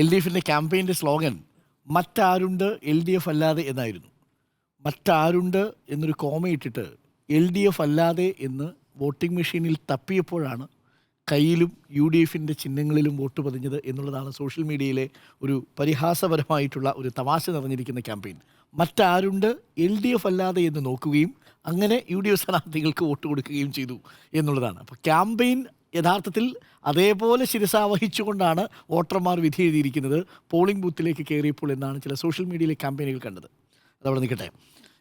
L D എഫിൻ്റെ ക്യാമ്പയിൻ്റെ slogan മറ്റാരുണ്ട് L D F അല്ലാതെ എന്നായിരുന്നു. മറ്റാരുണ്ട് എന്നൊരു കോമയിട്ടിട്ട് എൽ ഡി എഫ് അല്ലാതെ എന്ന് വോട്ടിംഗ് മെഷീനിൽ തപ്പിയപ്പോഴാണ് കയ്യിലും യു ഡി എഫിൻ്റെ ചിഹ്നങ്ങളിലും വോട്ട് പതിഞ്ഞത് എന്നുള്ളതാണ് സോഷ്യൽ മീഡിയയിലെ ഒരു പരിഹാസപരമായിട്ടുള്ള ഒരു തമാശ നിറഞ്ഞിരിക്കുന്ന ക്യാമ്പയിൻ. മറ്റാരുണ്ട് എൽ ഡി എഫ് അല്ലാതെ എന്ന് നോക്കുകയും അങ്ങനെ യു ഡി എഫ് സ്ഥാനാർത്ഥികൾക്ക് വോട്ട് കൊടുക്കുകയും ചെയ്തു എന്നുള്ളതാണ്. അപ്പോൾ ക്യാമ്പയിൻ യഥാർത്ഥത്തിൽ അതേപോലെ ശിരസാവഹിച്ചുകൊണ്ടാണ് വോട്ടർമാർ വിധി എഴുതിയിരിക്കുന്നത് പോളിംഗ് ബൂത്തിലേക്ക് കയറിയപ്പോൾ എന്നാണ് ചില സോഷ്യൽ മീഡിയയിലെ ക്യാമ്പയിനുകൾ കണ്ടത്. അതവിടെ നിൽക്കട്ടെ.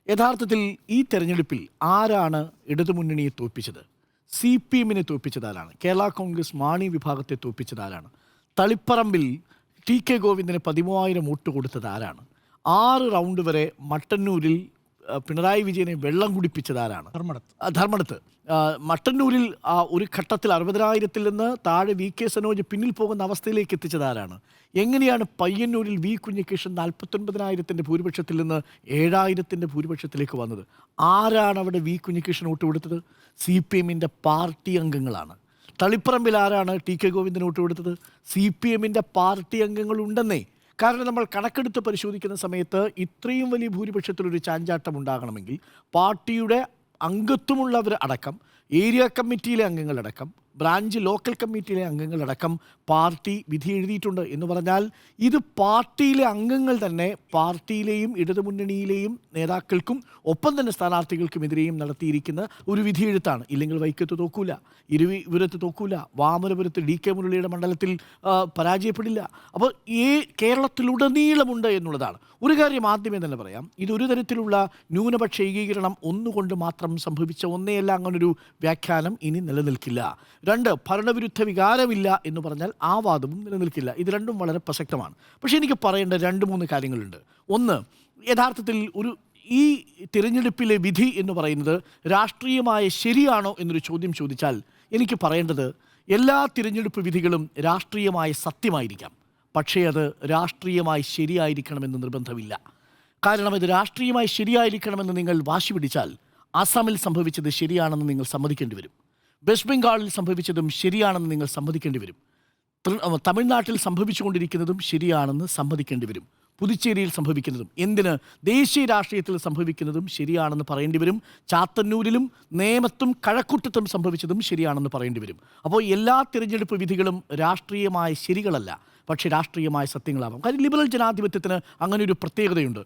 യഥാർത്ഥത്തിൽ ഈ തെരഞ്ഞെടുപ്പിൽ ആരാണ് ഇടതുമുന്നണിയെ തോൽപ്പിച്ചത്? സി പി എമ്മിനെ തോൽപ്പിച്ചതാരാണ്? കേരള കോൺഗ്രസ് മാണി വിഭാഗത്തെ തോൽപ്പിച്ചതാരാണ്? തളിപ്പറമ്പിൽ ടി കെ ഗോവിന്ദന് 13,000 വോട്ട് കൊടുത്തത് ആരാണ്? 6 റൗണ്ട് വരെ മട്ടന്നൂരിൽ പിണറായി വിജയനെ വെള്ളം കുടിപ്പിച്ചതാരാണ്? ധർമ്മടത്ത് മട്ടന്നൂരിൽ ഒരു ഘട്ടത്തിൽ 60,000-ൽ നിന്ന് താഴെ വി കെ സനോജ് പിന്നിൽ പോകുന്ന അവസ്ഥയിലേക്ക് എത്തിച്ചതാരാണ്? എങ്ങനെയാണ് പയ്യന്നൂരിൽ വി കുഞ്ഞികൃഷ്ണൻ 49,000-ൻ്റെ ഭൂരിപക്ഷത്തിൽ നിന്ന് 7,000-ൻ്റെ ഭൂരിപക്ഷത്തിലേക്ക് വന്നത്? ആരാണ് അവിടെ വി കുഞ്ഞികൃഷ്ണൻ വോട്ട് കൊടുത്തത്? സി പി എമ്മിൻ്റെ പാർട്ടി അംഗങ്ങളാണ്. തളിപ്പറമ്പിൽ ആരാണ് ടി കെ ഗോവിന്ദന് വോട്ട് കൊടുത്തത്? സി പി എമ്മിൻ്റെ പാർട്ടി അംഗങ്ങളുണ്ടെന്നേ. കാരണം നമ്മൾ കണക്കെടുത്ത് പരിശോധിക്കുന്ന സമയത്ത് ഇത്രയും വലിയ ഭൂരിപക്ഷത്തിലൊരു ചാഞ്ചാട്ടം ഉണ്ടാകണമെങ്കിൽ പാർട്ടിയുടെ അംഗത്വമുള്ളവർ അടക്കം, ഏരിയ കമ്മിറ്റിയിലെ അംഗങ്ങളടക്കം, ബ്രാഞ്ച് ലോക്കൽ കമ്മിറ്റിയിലെ അംഗങ്ങളടക്കം പാർട്ടി വിധി എഴുതിയിട്ടുണ്ട്. എന്ന് പറഞ്ഞാൽ ഇത് പാർട്ടിയിലെ അംഗങ്ങൾ തന്നെ പാർട്ടിയിലെയും ഇടതുമുന്നണിയിലെയും നേതാക്കൾക്കും ഒപ്പം തന്നെ സ്ഥാനാർത്ഥികൾക്കുമെതിരെയും നടത്തിയിരിക്കുന്ന ഒരു വിധിയെഴുത്താണ്. ഇല്ലെങ്കിൽ വൈക്കത്ത് തോക്കൂല, ഇരുവിപുരത്ത് തോക്കൂല, വാമനപുരത്ത് ഡി കെ മുരളിയുടെ മണ്ഡലത്തിൽ പരാജയപ്പെടില്ല. അപ്പോൾ ഈ കേരളത്തിലുടനീളമുണ്ട് എന്നുള്ളതാണ്. ഒരു കാര്യം ആദ്യമേ തന്നെ പറയാം, ഇതൊരു തരത്തിലുള്ള ന്യൂനപക്ഷ ഏകീകരണം ഒന്നുകൊണ്ട് മാത്രം സംഭവിച്ച ഒന്നേയല്ല. അങ്ങനൊരു വ്യാഖ്യാനം ഇനി നിലനിൽക്കില്ല. 2, ഭരണവിരുദ്ധ വികാരമില്ല എന്ന് പറഞ്ഞാൽ ആ വാദവും നിലനിൽക്കില്ല. ഇത് രണ്ടും വളരെ പ്രസക്തമാണ്. പക്ഷേ എനിക്ക് പറയേണ്ട 2-3 കാര്യങ്ങളുണ്ട്. ഒന്ന്, യഥാർത്ഥത്തിൽ ഈ തിരഞ്ഞെടുപ്പിലെ വിധി എന്ന് പറയുന്നത് രാഷ്ട്രീയമായ ശരിയാണോ എന്നൊരു ചോദ്യം ചോദിച്ചാൽ എനിക്ക് പറയേണ്ടത് എല്ലാ തിരഞ്ഞെടുപ്പ് വിധികളും രാഷ്ട്രീയമായ സത്യമായിരിക്കാം, പക്ഷേ അത് രാഷ്ട്രീയമായി ശരിയായിരിക്കണമെന്ന് നിർബന്ധമില്ല. കാരണം ഇത് രാഷ്ട്രീയമായി ശരിയായിരിക്കണമെന്ന് നിങ്ങൾ വാശി പിടിച്ചാൽ അസമിൽ സംഭവിച്ചത് ശരിയാണെന്ന് നിങ്ങൾ സമ്മതിക്കേണ്ടി വരും. വെസ്റ്റ് ബംഗാളിൽ സംഭവിച്ചതും ശരിയാണെന്ന് നിങ്ങൾ സമ്മതിക്കേണ്ടി വരും. തമിഴ്നാട്ടിൽ സംഭവിച്ചുകൊണ്ടിരിക്കുന്നതും ശരിയാണെന്ന് സമ്മതിക്കേണ്ടി വരും. പുതുച്ചേരിയിൽ സംഭവിക്കുന്നതും, എന്തിന് ദേശീയ രാഷ്ട്രീയത്തിൽ സംഭവിക്കുന്നതും ശരിയാണെന്ന് പറയേണ്ടി വരും. ചാത്തന്നൂരിലും നേമത്തും കഴക്കൂട്ടത്തും സംഭവിച്ചതും ശരിയാണെന്ന് പറയേണ്ടി വരും. അപ്പോൾ എല്ലാ തിരഞ്ഞെടുപ്പ് വിധികളും രാഷ്ട്രീയമായ ശരികളല്ല, പക്ഷേ രാഷ്ട്രീയമായ സത്യങ്ങളാവാം. കാര്യം ലിബറൽ ജനാധിപത്യത്തിന് അങ്ങനെ ഒരു പ്രത്യേകതയുണ്ട്.